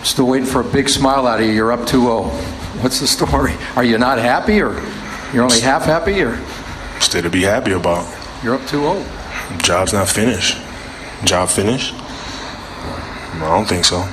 Still waiting for a big smile out of you. You're up 2-0. What's the story? Are you not happy, or you're only half happy, or? Still to be happy about. You're up 2-0. Job's not finished. Job finished? No, I don't think so.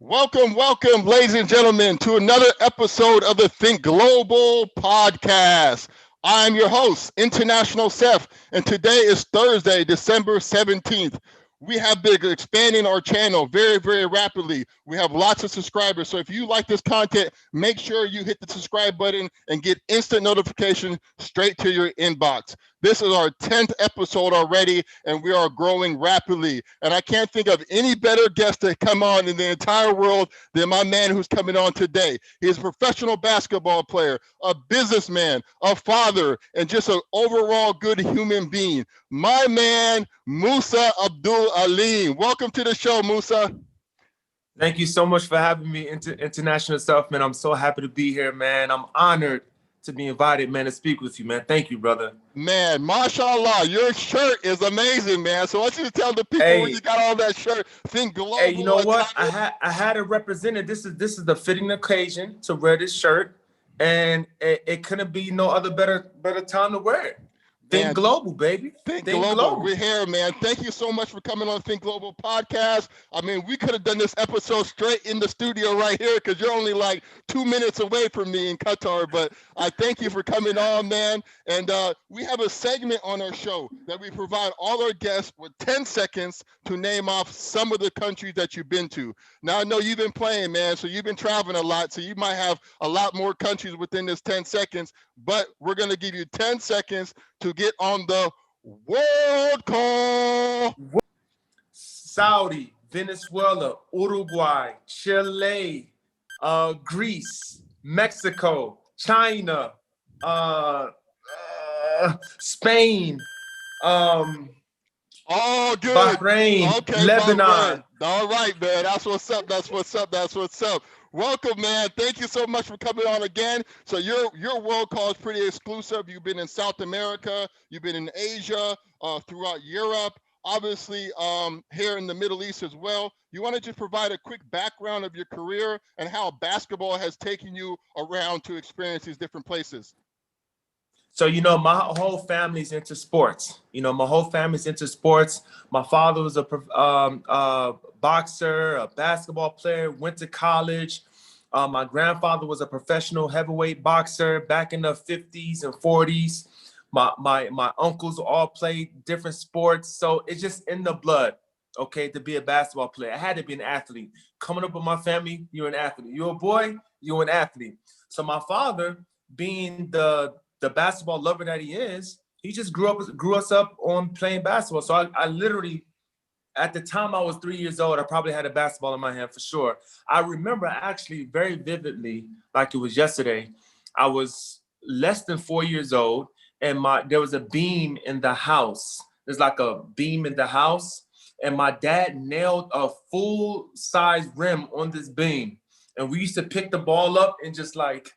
Welcome, ladies and gentlemen, to another episode of the Think Global podcast. I'm your host, International Seth, and today is Thursday, December 17th. We have been expanding our channel very, very rapidly. We have lots of subscribers. So if you like this content, make sure you hit the subscribe button and get instant notification straight to your inbox. This is our 10th episode already, and we are growing rapidly. And I can't think of any better guest to come on in the entire world than my man who's coming on today. He's a professional basketball player, a businessman, a father, and just an overall good human being. My man, Musa Abdul-Aleem. Welcome to the show, Musa. Thank you so much for having me, International Self, man. I'm so happy to be here, man. I'm honored to be invited, man, to speak with you, man. Thank you, brother. Man, mashallah, your shirt is amazing, man. So I want you to tell the people when you got all that shirt. Think global. Hey, you know what? I had it represented. This is the fitting occasion to wear this shirt, and it couldn't be no other better time to wear it. Think global, baby. Think global. We're here, man. Thank you so much for coming on Think Global podcast. I mean, we could have done this episode straight in the studio right here because you're only like 2 minutes away from me in Qatar. But I thank you for coming on, man. And we have a segment on our show that we provide all our guests with 10 seconds to name off some of the countries that you've been to. Now, I know you've been playing, man, so you've been traveling a lot. So you might have a lot more countries within this 10 seconds. But we're going to give you 10 seconds to get on the world call. Saudi, Venezuela, Uruguay, Chile, Greece, Mexico, China, Spain, oh, good. Bahrain, okay, Lebanon. All right, man. That's what's up. That's what's up. That's what's up. Welcome, man. Thank you so much for coming on again. So your world call is pretty exclusive. You've been in South America, you've been in Asia, throughout Europe, obviously here in the Middle East as well. You want to just provide a quick background of your career and how basketball has taken you around to experience these different places? So, you know, my whole family's into sports. My father was a boxer, a basketball player, went to college. My grandfather was a professional heavyweight boxer back in the 50s and 40s. My uncles all played different sports. So it's just in the blood, okay, to be a basketball player. I had to be an athlete. Coming up with my family, you're an athlete. You're a boy, you're an athlete. So my father, being the basketball lover that he is, he just grew us up on playing basketball. So I literally, at the time I was 3 years old, I probably had a basketball in my hand for sure. I remember actually very vividly, like it was yesterday. I was less than 4 years old, and there was a beam in the house. There's like a beam in the house, and my dad nailed a full-size rim on this beam. And we used to pick the ball up and just like,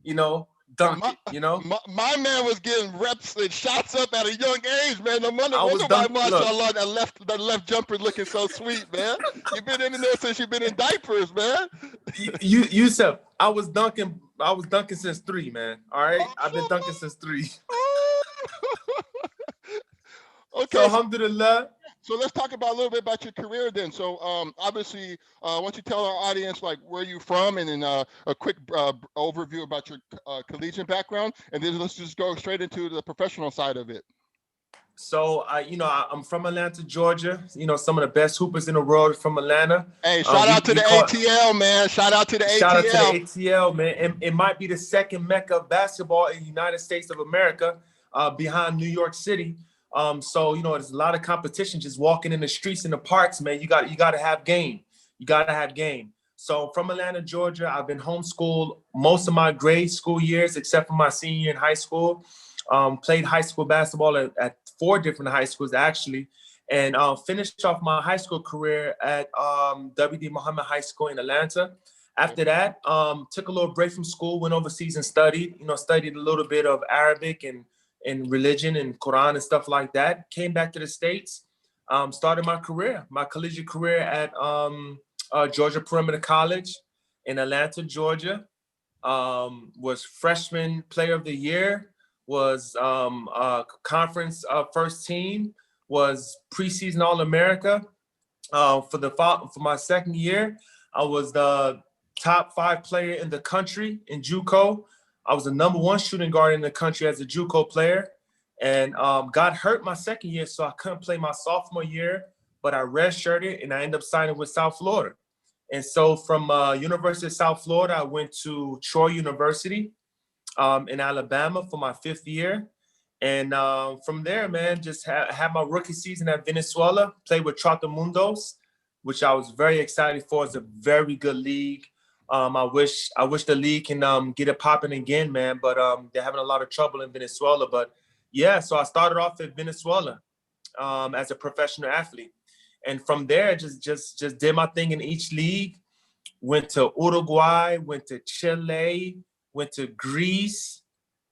you know, dunk it, you know? My man was getting reps and shots up at a young age, man. No wonder why mashallah, that left jumper looking so sweet, man. You've been in there since you've been in diapers, man. Yusuf, I was dunking since 3, man. All right? I've been dunking since 3. Okay. So alhamdulillah. So let's talk about a little bit about your career then. So obviously, why don't you tell our audience like where you're from, and then a quick overview about your collegiate background, and then let's just go straight into the professional side of it. So I'm from Atlanta, Georgia. You know, some of the best hoopers in the world from Atlanta. Hey, shout out to the ATL, man. Shout out to the ATL. Shout out to the ATL, man. It might be the second mecca of basketball in the United States of America, behind New York City. So, you know, there's a lot of competition just walking in the streets and the parks, man. You got to have game. You got to have game. So from Atlanta, Georgia, I've been homeschooled most of my grade school years, except for my senior year in high school. Played high school basketball at 4 different high schools, actually, and finished off my high school career at W.D. Muhammad High School in Atlanta. After that, took a little break from school, went overseas and studied a little bit of Arabic and religion and Quran and stuff like that. Came back to the States, started my collegiate career at Georgia Perimeter College in Atlanta, Georgia. Was freshman player of the year, was conference first team, was preseason All-America. For my second year, I was the top 5 player in the country in JUCO. I was the #1 shooting guard in the country as a JUCO player, and got hurt my second year, so I couldn't play my sophomore year, but I redshirted and I ended up signing with South Florida. And so from University of South Florida, I went to Troy University in Alabama for my 5th year. And from there, man, just had my rookie season at Venezuela, played with Trotamundos, which I was very excited for. It's a very good league. I wish the league can get it popping again, man, but they're having a lot of trouble in Venezuela. But yeah, so I started off at Venezuela as a professional athlete. And from there, just did my thing in each league, went to Uruguay, went to Chile, went to Greece,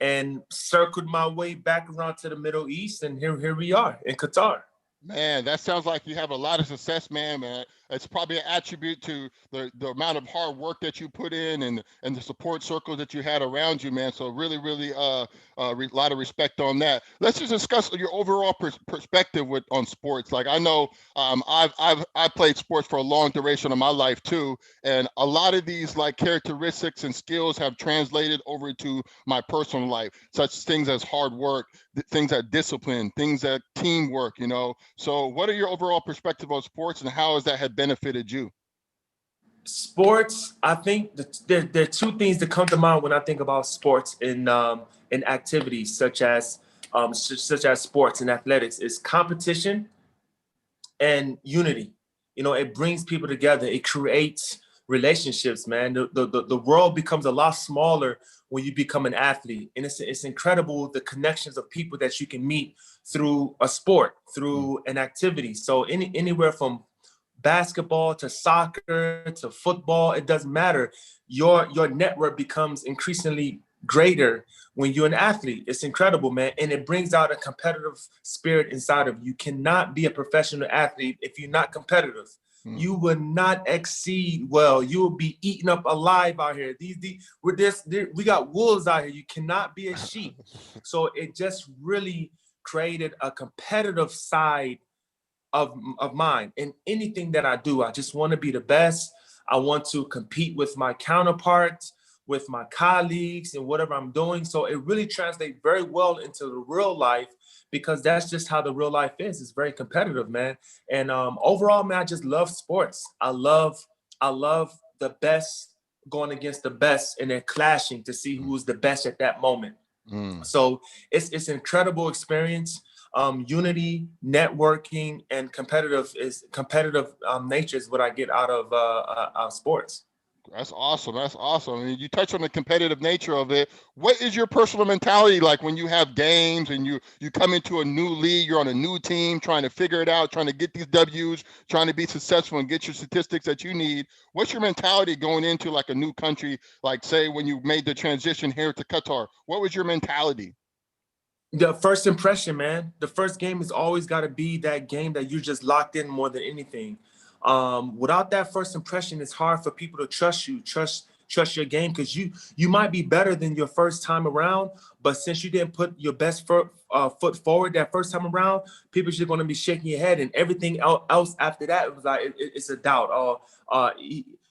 and circled my way back around to the Middle East. And here we are in Qatar. Man, that sounds like you have a lot of success, man. It's probably an attribute to the amount of hard work that you put in and the support circles that you had around you, man. So really, a lot of respect on that. Let's just discuss your overall perspective on sports. Like, I know I've played sports for a long duration of my life too, and a lot of these like characteristics and skills have translated over to my personal life, such things as hard work, things like discipline, things like teamwork, you know. So what are your overall perspective on sports, and how has that benefited you? Sports, I think there are 2 things that come to mind when I think about sports in activities such as sports and athletics, is competition and unity. You know, it brings people together. It creates relationships, man. The world becomes a lot smaller when you become an athlete, and it's incredible the connections of people that you can meet through a sport, through an activity. So anywhere from basketball to soccer to football, it doesn't matter. Your network becomes increasingly greater when you're an athlete. It's incredible, man. And it brings out a competitive spirit inside of you. You cannot be a professional athlete if you're not competitive. You will not exceed well. You will be eaten up alive out here. We got wolves out here. You cannot be a sheep. So it just really created a competitive side of mine. In anything that I do, I just want to be the best. I want to compete with my counterparts, with my colleagues, and whatever I'm doing. So it really translates very well into the real life, because that's just how the real life is. It's very competitive, man. And overall, man, I just love sports. I love the best going against the best, and they're clashing to see who's the best at that moment. So it's an incredible experience. Unity, networking, and competitive nature is what I get out of sports. That's awesome. That's awesome. I mean, you touched on the competitive nature of it. What is your personal mentality like when you have games and you come into a new league, you're on a new team, trying to figure it out, trying to get these W's, trying to be successful and get your statistics that you need? What's your mentality going into like a new country, like say when you made the transition here to Qatar? What was your mentality? The first impression, man. The first game has always got to be that game that you're just locked in more than anything. Without that first impression, it's hard for people to trust you, trust your game, because you might be better than your first time around, but since you didn't put your best foot forward that first time around, people are just going to be shaking your head, and everything else after that, it was like it's a doubt.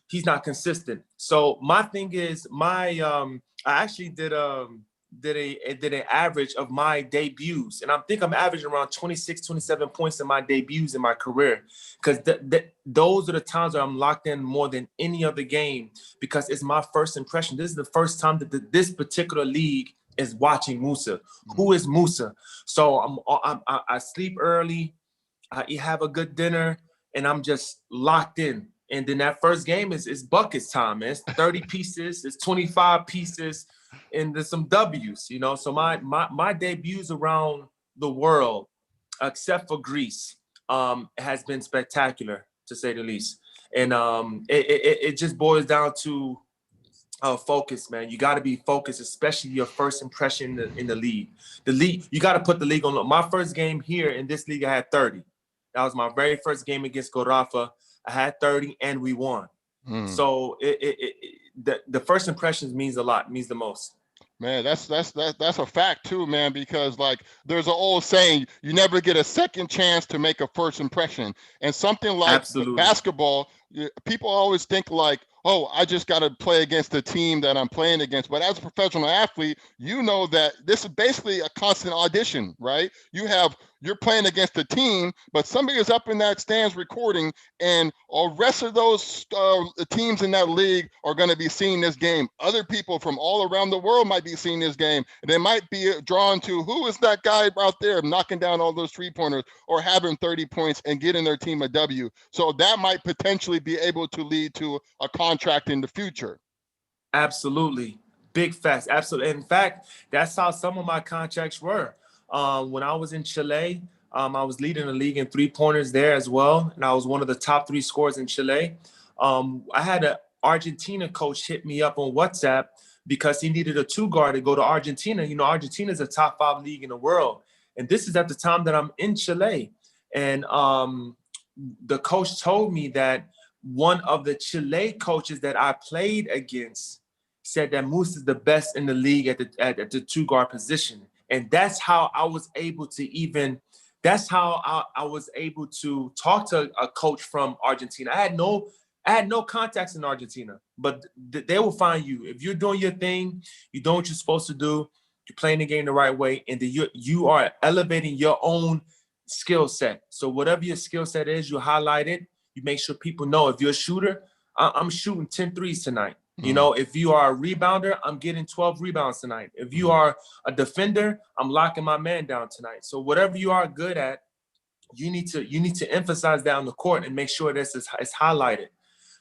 He's not consistent. So my thing is, I actually did an average of my debuts, and I think I'm averaging around 26, 27 points in my debuts in my career, because those are the times where I'm locked in more than any other game, because it's my first impression. This is the first time that this particular league is watching Musa. Who is Musa? So I sleep early, I have a good dinner, and I'm just locked in. And then that first game is buckets time, man. It's 30 pieces, it's 25 pieces, and there's some W's, you know. So my debuts around the world, except for Greece, has been spectacular, to say the least. And it just boils down to focus, man. You got to be focused, especially your first impression in the league. The league, you got to put the league on. My first game here in this league, I had 30. That was my very first game against Gorafa. I had 30, and we won. Mm. So the first impressions means a lot, means the most. Man, that's a fact too, man, because like there's an old saying, you never get a second chance to make a first impression. And something like Absolutely. basketball, people always think like, oh, I just got to play against the team that I'm playing against. But as a professional athlete, you know that this is basically a constant audition, right? You're playing against a team, but somebody is up in that stands recording, and the rest of those teams in that league are going to be seeing this game. Other people from all around the world might be seeing this game. And they might be drawn to, who is that guy out there knocking down all those 3-pointers or having 30 points and getting their team a W? So that might potentially be able to lead to a contract in the future. Absolutely. Big facts. Absolutely. In fact, that's how some of my contracts were. When I was in Chile, I was leading the league in 3-pointers there as well. And I was one of the top 3 scorers in Chile. I had an Argentina coach hit me up on WhatsApp because he needed a 2-guard to go to Argentina. You know, Argentina is a top 5 league in the world. And this is at the time that I'm in Chile. And the coach told me that one of the Chile coaches that I played against said that Musa is the best in the league at the 2-guard position. And that's how I was able to I was able to talk to a coach from Argentina. I had no contacts in Argentina, but they will find you. If you're doing your thing, you doing what you're supposed to do, you're playing the game the right way, and you are elevating your own skill set. So whatever your skill set is, you highlight it. You make sure people know. If you're a shooter, I'm shooting 10 threes tonight. You know, if you are a rebounder, I'm getting 12 rebounds tonight. If you are a defender, I'm locking my man down tonight. So whatever you are good at, you need to emphasize that on the court and make sure this is highlighted.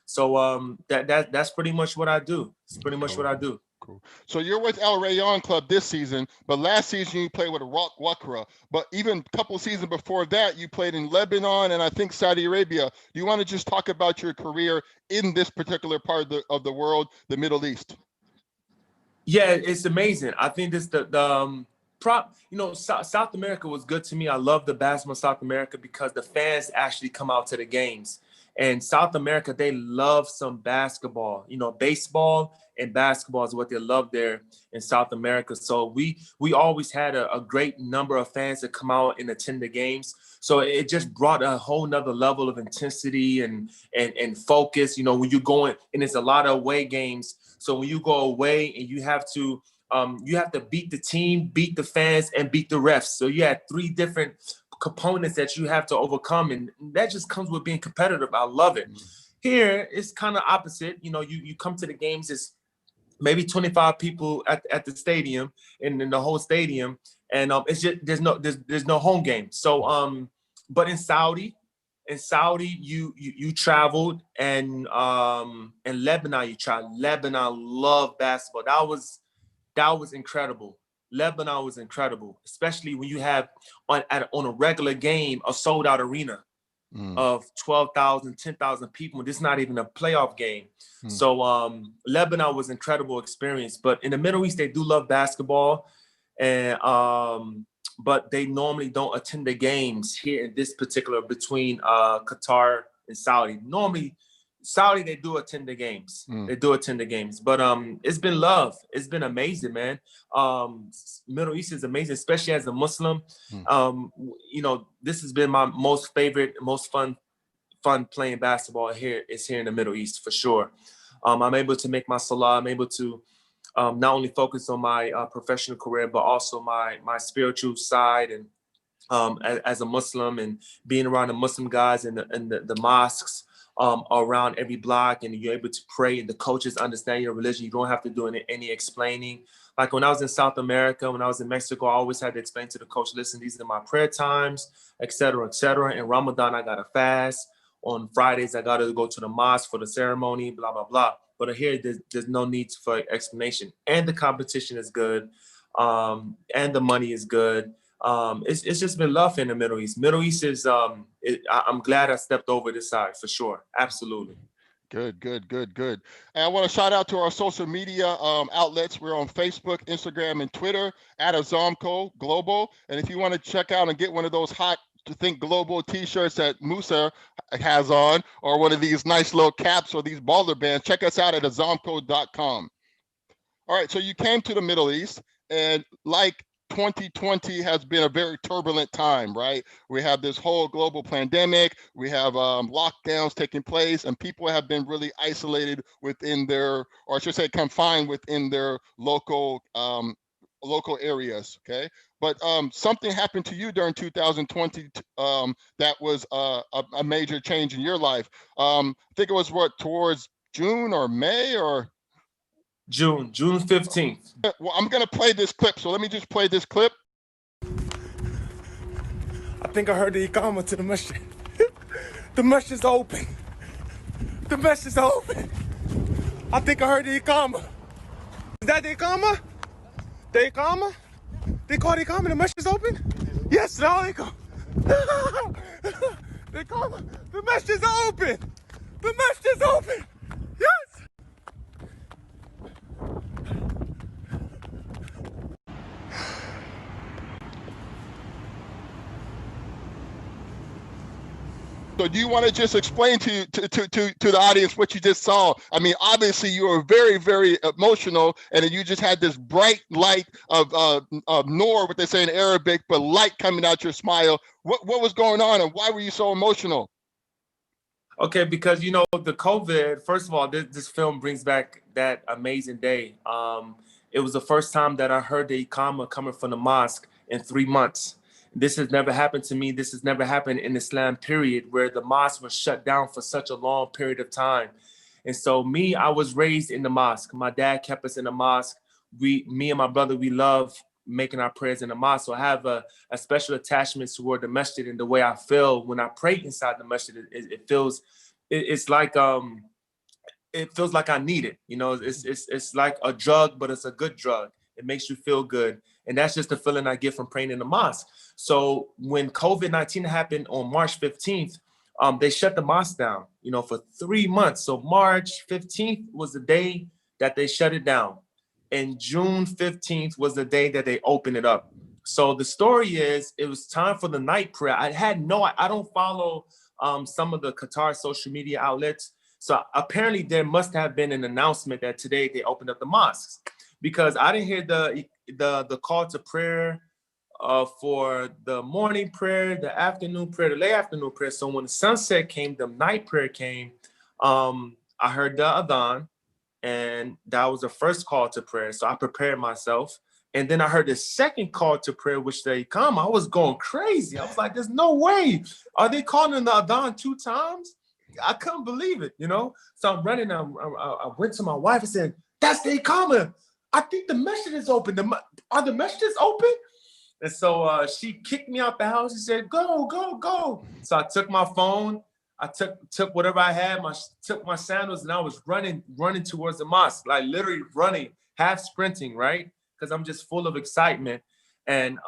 So that's pretty much what I do. It's pretty much what I do. Cool. So you're with El Rayon Club this season, but last season you played with Rock Wakra. But even a couple seasons before that, you played in Lebanon and I think Saudi Arabia. Do you want to just talk about your career in this particular part of the world, the Middle East? Yeah, it's amazing. I think this South America was good to me. I love the basketball in South America because the fans actually come out to the games. And South America, they love some basketball. You know, baseball and basketball is what they love there in South America. So we always had a great number of fans that come out and attend the games. So it just brought a whole nother level of intensity and focus. You know, when you're going, and it's a lot of away games. So when you go away and you have to beat the team, beat the fans, and beat the refs. So you had 3 different components that you have to overcome, and that just comes with being competitive. I love it. Here it's kind of opposite. You know, you come to the games, it's maybe 25 people at the stadium and in the whole stadium, and it's just there's no home game. So but in Saudi you traveled, and in Lebanon you traveled. Lebanon loved basketball. That was incredible. Lebanon was incredible, especially when you have on a regular game a sold out arena of 12,000, 10,000 people. This is not even a playoff game. So Lebanon was an incredible experience. But in the Middle East, they do love basketball, and but they normally don't attend the games here in this particular between Qatar and Saudi. Normally, Saudi, they do attend the games. They do attend the games. But it's been love. It's been amazing, man. Middle East is amazing, especially as a Muslim. You know, this has been my most favorite, most fun playing basketball here. It's here in the Middle East for sure. I'm able to make my salah. I'm able to not only focus on my professional career, but also my spiritual side, and as a Muslim, and being around the Muslim guys and the mosques around every block, and you're able to pray, and the coaches understand your religion. You don't have to do any explaining. Like when I was in South America, when I was in Mexico, I always had to explain to the coach, listen, these are my prayer times, et cetera, et cetera. In Ramadan, I got to fast. On Fridays, I got to go to the mosque for the ceremony, blah, blah, blah. But here, there's no need for explanation. And the competition is good. And the money is good. It's just been love in the Middle East. Middle East is, I'm glad I stepped over this side for sure. Absolutely. Good. And I want to shout out to our social media outlets. We're on Facebook, Instagram, and Twitter @Azamco Global. And if you want to check out and get one of those hot Think Global t-shirts that Musa has on, or one of these nice little caps or these baller bands, check us out at azamco.com. All right, so you came to the Middle East, and like 2020 has been a very turbulent time, right? We have this whole global pandemic, we have lockdowns taking place, and people have been really isolated within their, or I should say confined within their local areas, okay? But something happened to you during 2020 that was a major change in your life. I think it was towards June or May or? June 15th. Well, I'm gonna play this clip, so let me just play this clip. I think I heard the Iqama to the masjid. The masjid's open. The masjid's open. I think I heard the Iqama. Is that the Iqama? The Iqama? They call the Iqama, the masjid's open? Yes, now they come. The Iqama, the masjid's open. The masjid's open. Yes. So do you want to just explain to the audience what you just saw? I mean, obviously you were very, very emotional, and you just had this bright light of nur, what they say in Arabic, but light coming out your smile. What was going on, and why were you so emotional? Okay, because you know the COVID. First of all, this film brings back that amazing day. It was the first time that I heard the Iqama coming from the mosque in 3 months. This has never happened to me. This has never happened in Islam, period, where the mosque was shut down for such a long period of time. And so I was raised in the mosque. My dad kept us in the mosque. Me and my brother, we love making our prayers in the mosque. So I have a special attachment toward the masjid, and the way I feel when I pray inside the masjid, it feels like I need it. You know, it's like a drug, but it's a good drug. It makes you feel good. And that's just the feeling I get from praying in the mosque. So when COVID-19 happened on March 15th, they shut the mosque down, you know, for 3 months. So March 15th was the day that they shut it down. And June 15th was the day that they opened it up. So the story is, it was time for the night prayer. I don't follow some of the Qatar social media outlets. So apparently there must have been an announcement that today they opened up the mosques, because I didn't hear the call to prayer for the morning prayer, the afternoon prayer, the late afternoon prayer. So when the sunset came, the night prayer came, I heard the adhan, and that was the first call to prayer. So I prepared myself. And then I heard the second call to prayer, which they come. I was going crazy. I was like, there's no way. Are they calling the adhan 2 times? I couldn't believe it, you know? So I'm running. I went to my wife and said, that's the Iqama. I think the masjid is open. Are the masjids open? And so she kicked me out the house. She said, go, go, go. So I took my phone. I took whatever I had, took my sandals, and I was running towards the mosque, like literally running, half sprinting, right? Because I'm just full of excitement. And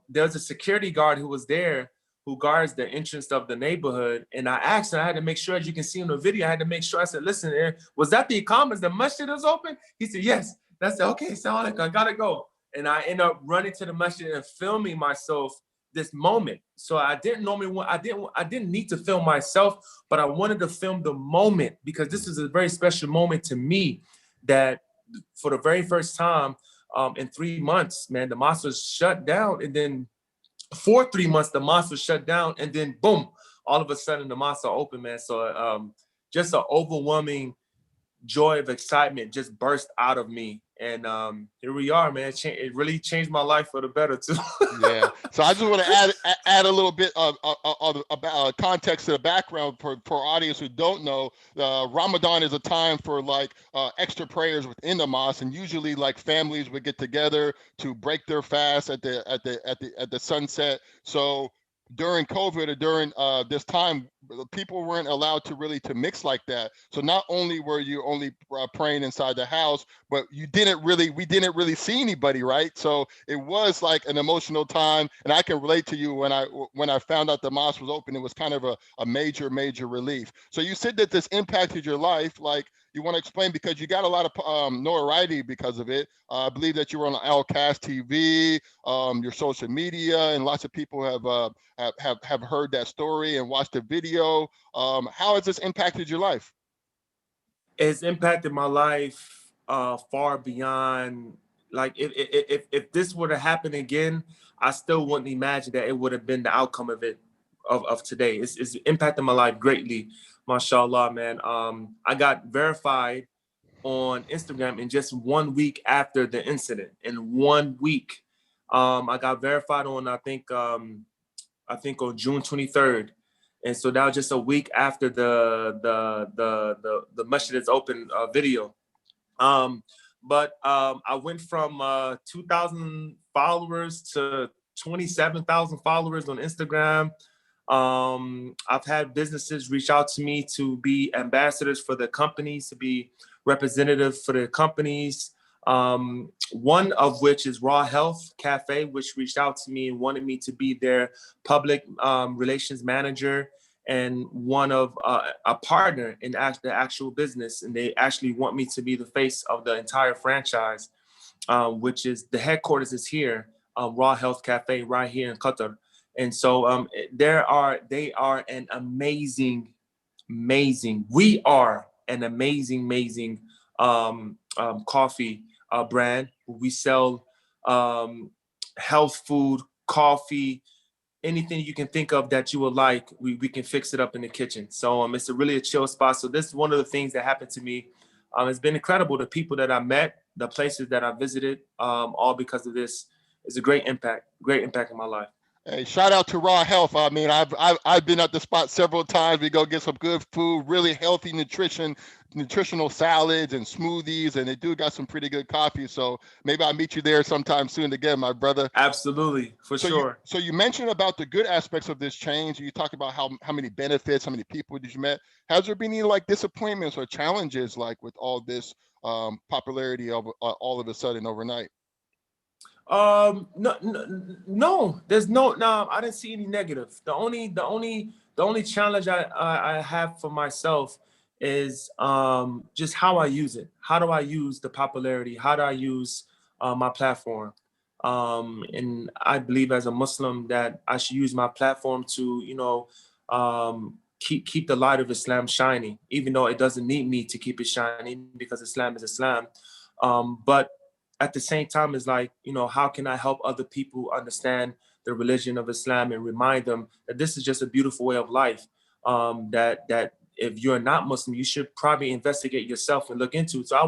there was a security guard who was there, who guards the entrance of the neighborhood. And I asked him, I had to make sure, as you can see in the video, I had to make sure. I said, listen, was that the Iqama? The masjid is open? He said, yes. I said, okay, sound like I gotta go. And I end up running to the masjid and filming myself this moment. So I didn't need to film myself, but I wanted to film the moment, because this is a very special moment to me, that for the very first time in 3 months, man, the mosque was shut down. And then for 3 months, the mosque was shut down, and then boom, all of a sudden the mosque are open, man. So just an overwhelming joy of excitement just burst out of me. And here we are, man. It really changed my life for the better too. Yeah. So I just want to add a little bit of about context to the background for audience who don't know. Ramadan is a time for like extra prayers within the mosque, and usually like families would get together to break their fast at the sunset. So during COVID, or during this time, people weren't allowed to really mix like that. So not only were you only praying inside the house, but we didn't really see anybody, right? So it was like an emotional time, and I can relate to you. When I found out the mosque was open, it was kind of a major relief. So you said that this impacted your life. Like, you want to explain, because you got a lot of notoriety because of it. I believe that you were on Alcast TV, your social media, and lots of people have heard that story and watched the video. How has this impacted your life? It's impacted my life far beyond. Like if this were to happen again, I still wouldn't imagine that it would have been the outcome of it of today. It's impacted my life greatly, mashallah, man. I got verified on Instagram in just 1 week after the incident. In 1 week, I got verified on I think on June 23rd. And so that was just a week after the Masjid is Open video. But I went from 2,000 followers to 27,000 followers on Instagram. I've had businesses reach out to me to be ambassadors for the companies, to be representative for the companies. One of which is Raw Health Cafe, which reached out to me and wanted me to be their public relations manager and one of a partner in the actual business. And they actually want me to be the face of the entire franchise, which is the headquarters is here, Raw Health Cafe right here in Qatar. And so they are an amazing, we are an amazing coffee brand. We sell health food, coffee, anything you can think of that you would like, we can fix it up in the kitchen. So it's really a chill spot. So this is one of the things that happened to me. It's been incredible. The people that I met, the places that I visited, all because of this. It's a great impact in my life. Hey, shout out to Raw Health. I mean, I've been at the spot several times. We go get some good food, really healthy nutritional salads and smoothies, and they do got some pretty good coffee. So maybe I'll meet you there sometime soon again, my brother. Absolutely, for sure. So you mentioned about the good aspects of this change. You talked about how many benefits, how many people did you met. Has there been any like disappointments or challenges like with all this popularity of all of a sudden overnight? No, there's no, I didn't see any negative. The only challenge I have for myself is just how I use it. How do I use the popularity? How do I use my platform? And I believe as a Muslim that I should use my platform to, keep the light of Islam shining, even though it doesn't need me to keep it shining because Islam is Islam. But at the same time, it's like, how can I help other people understand the religion of Islam and remind them that this is just a beautiful way of life, that if you're not Muslim, you should probably investigate yourself and look into it. So I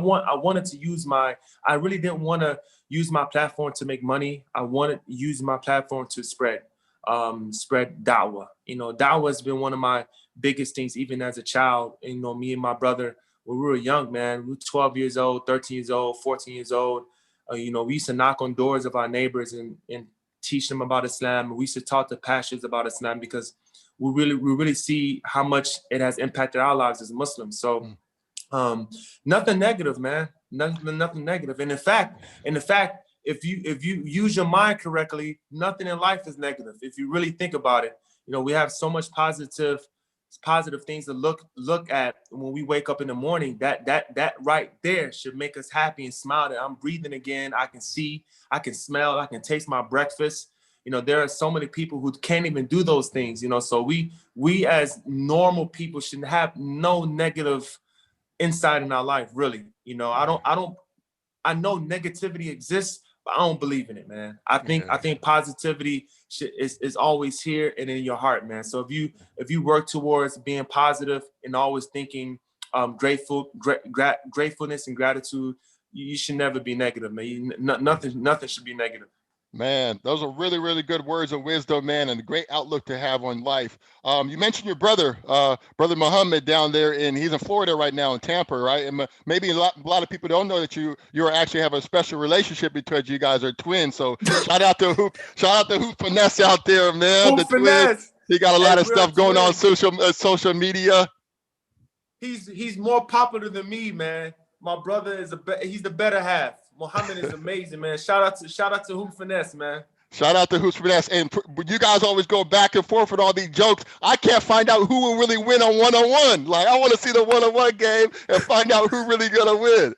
really didn't want to use my platform to make money. I wanted to use my platform to spread da'wah. Da'wah has been one of my biggest things, even as a child. Me and my brother, when we were young, man, we were 12 years old, 13 years old, 14 years old. We used to knock on doors of our neighbors and teach them about Islam. We used to talk to pastors about Islam because we really see how much it has impacted our lives as Muslims. So nothing negative, man. Nothing negative. And in fact, if you use your mind correctly, nothing in life is negative. If you really think about it, we have so much positive things to look at when we wake up in the morning. That right there should make us happy and smile that I'm breathing again. I can see, I can smell, I can taste my breakfast. There are so many people who can't even do those things. So we as normal people should have no negative insight in our life, really. I know negativity exists, but I don't believe in it, man. I think positivity is always here and in your heart, man. So if you work towards being positive and always thinking gratefulness and gratitude, you should never be negative, man. Nothing should be negative. Man, those are really, really good words of wisdom, man, and a great outlook to have on life. You mentioned your brother, Brother Muhammad, down there, and he's in Florida right now in Tampa, right? And maybe a lot of people don't know that you actually have a special relationship because you guys are twins. So shout out to Hoop Finesse out there, man. Hoop Finesse. He got a lot of stuff going on social media. He's more popular than me, man. My brother he's the better half. Muhammad is amazing, man. Shout out to Hoop Finesse, man. Shout out to Hoops Finesse. And you guys always go back and forth with all these jokes. I can't find out who will really win on one-on-one. Like, I want to see the one-on-one game and find out who really going to win.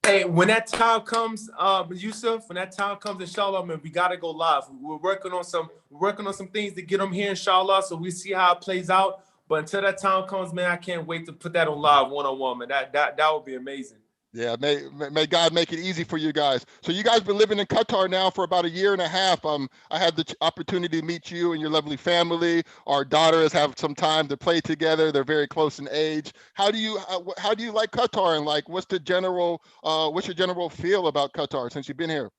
Hey, when that time comes, Yusuf, when that time comes, inshallah, man, we gotta go live. We're working on some things to get them here, inshallah. So we see how it plays out. But until that time comes, man, I can't wait to put that on live one-on-one, man. That would be amazing. Yeah, may God make it easy for you guys. So you guys been living in Qatar now for about a year and a half. I had the opportunity to meet you and your lovely family. Our daughters have some time to play together. They're very close in age. How do you like Qatar, and like what's your general feel about Qatar since you've been here?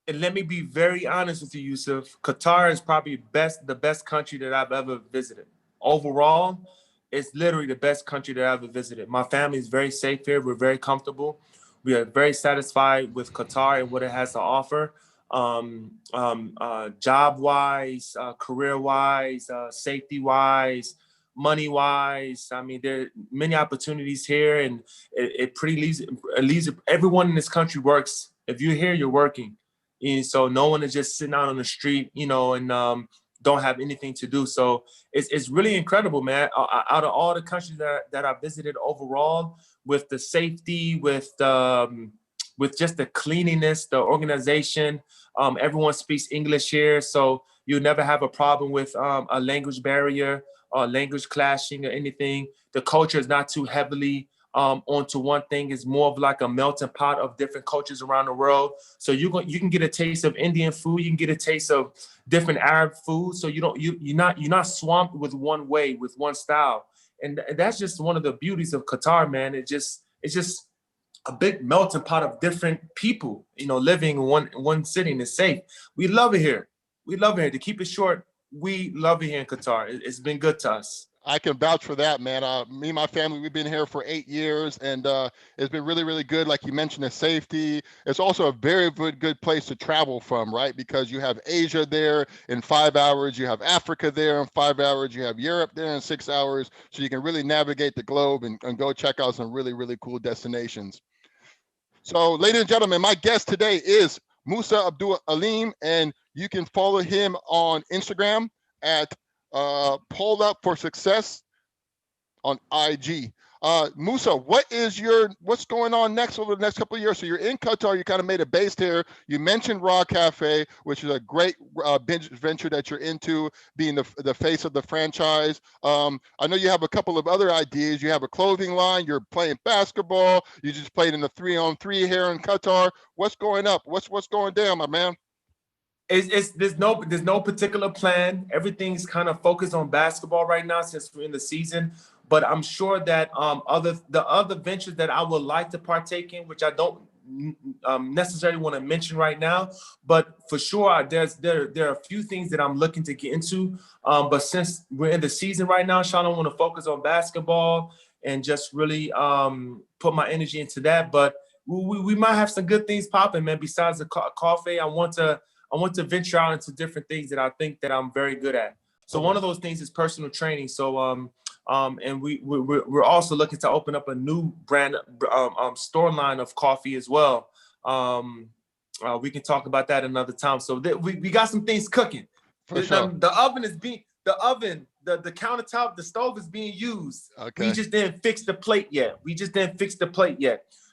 And let me be very honest with you, Yusuf. Qatar is probably the best country that I've ever visited. Overall, it's literally the best country that I've ever visited. My family is very safe here. We're very comfortable. We are very satisfied with Qatar and what it has to offer. Job-wise, career-wise, safety-wise, money-wise. I mean, there are many opportunities here, and it leaves everyone in this country works. If you're here, you're working. And so no one is just sitting out on the street, and don't have anything to do. So it's really incredible, man. Out of all the countries that I visited overall, with the safety, with just the cleanliness, the organization, everyone speaks English here. So you never have a problem with a language barrier or language clashing or anything. The culture is not too heavily onto one thing. Is more of like a melting pot of different cultures around the world. So you can get a taste of Indian food, you can get a taste of different Arab food. So you're not swamped with one way, with one style. And that's just one of the beauties of Qatar, man. It's just a big melting pot of different people, living in one city, and it's safe. We love it here. We love it here. To keep it short, we love it here in Qatar. It's been good to us. I can vouch for that, man. Me and my family, we've been here for 8 years, and it's been really, really good. Like you mentioned, the safety. It's also a very good place to travel from, right? Because you have Asia there in 5 hours, you have Africa there in 5 hours, you have Europe there in 6 hours. So you can really navigate the globe and go check out some really, really cool destinations. So, ladies and gentlemen, my guest today is Musa Abdul-Aleem, and you can follow him on Instagram at Pull Up for Success on IG. Musa, what's going on next over the next couple of years? So you're in Qatar, you kind of made a base here. You mentioned Raw Cafe, which is a great venture that you're into, being the face of the franchise. I know you have a couple of other ideas. You have a clothing line, you're playing basketball, you just played in the 3-on-3 here in Qatar. What's going up? What's going down, my man? There's no particular plan. Everything's kind of focused on basketball right now since we're in the season. But I'm sure that the other ventures that I would like to partake in, which I don't necessarily want to mention right now, but for sure there are a few things that I'm looking to get into. But since we're in the season right now, Sean, I want to focus on basketball and just really put my energy into that. But we might have some good things popping, man. Besides the coffee, I want to venture out into different things that I think that I'm very good at. So one of those things is personal training. So and we're also looking to open up a new brand store line of coffee as well. We can talk about that another time. So we got some things cooking. For sure. The countertop, the stove is being used. Okay. We just didn't fix the plate yet.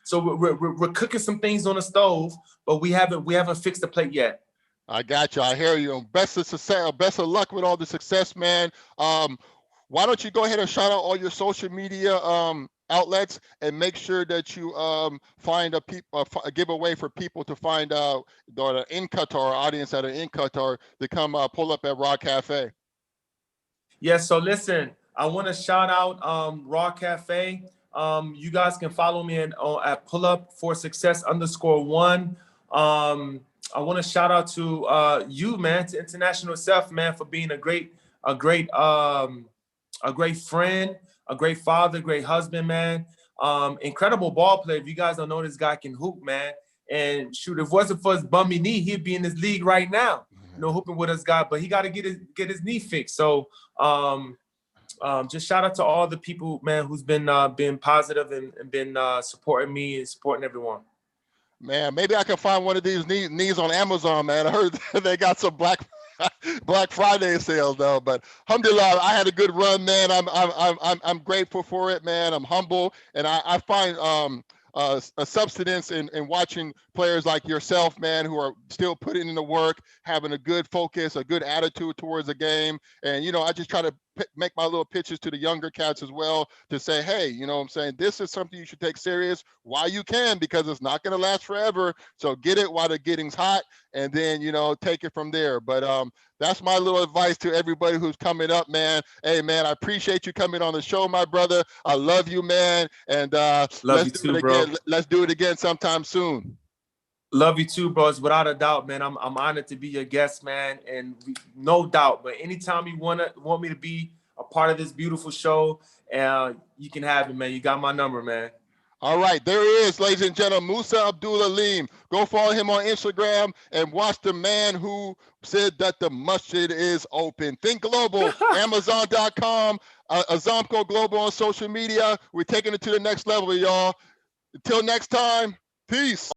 So we're cooking some things on the stove, but we haven't fixed the plate yet. I got you. I hear you. Best of success. Best of luck with all the success, man. Why don't you go ahead and shout out all your social media outlets and make sure that you find a giveaway for people to find out that are in Qatar, audience that are in Qatar, to come pull up at Raw Cafe. Yeah. So listen, I want to shout out Raw Cafe. You guys can follow me at pullup4success_1. I want to shout out to you, man, to International Self, man, for being a great friend, a great father, great husband, man. Incredible ball player. If you guys don't know, this guy can hoop, man. And shoot, if it wasn't for his bummy knee, he'd be in this league right now, hooping with us guy. But he got to get his knee fixed. So just shout out to all the people, man, who's been positive and been supporting me and supporting everyone. Man, maybe I can find one of these knees on Amazon, man. I heard they got some Black Friday sales though. But alhamdulillah, I had a good run, man. I'm grateful for it, man. I'm humble, and I find a substance in watching players like yourself, man, who are still putting in the work, having a good focus, a good attitude towards the game. And, you know, I just try to make my little pitches to the younger cats as well to say, hey, you know what I'm saying? This is something you should take serious while you can, because it's not going to last forever. So get it while the getting's hot, and then, you know, take it from there. But that's my little advice to everybody who's coming up, man. Hey, man, I appreciate you coming on the show, my brother. I love you, man. And Love you too, bro. Let's do it again sometime soon. Love you too, bros. Without a doubt, man. I'm honored to be your guest, man. And no doubt, but anytime you want me to be a part of this beautiful show, you can have it, man. You got my number, man. All right, there he is, ladies and gentlemen, Musa Abdul-Aleem. Go follow him on Instagram and watch the man who said that the masjid is open. Think Global, Amazon.com, Azamco Global on social media. We're taking it to the next level, y'all. Until next time, peace.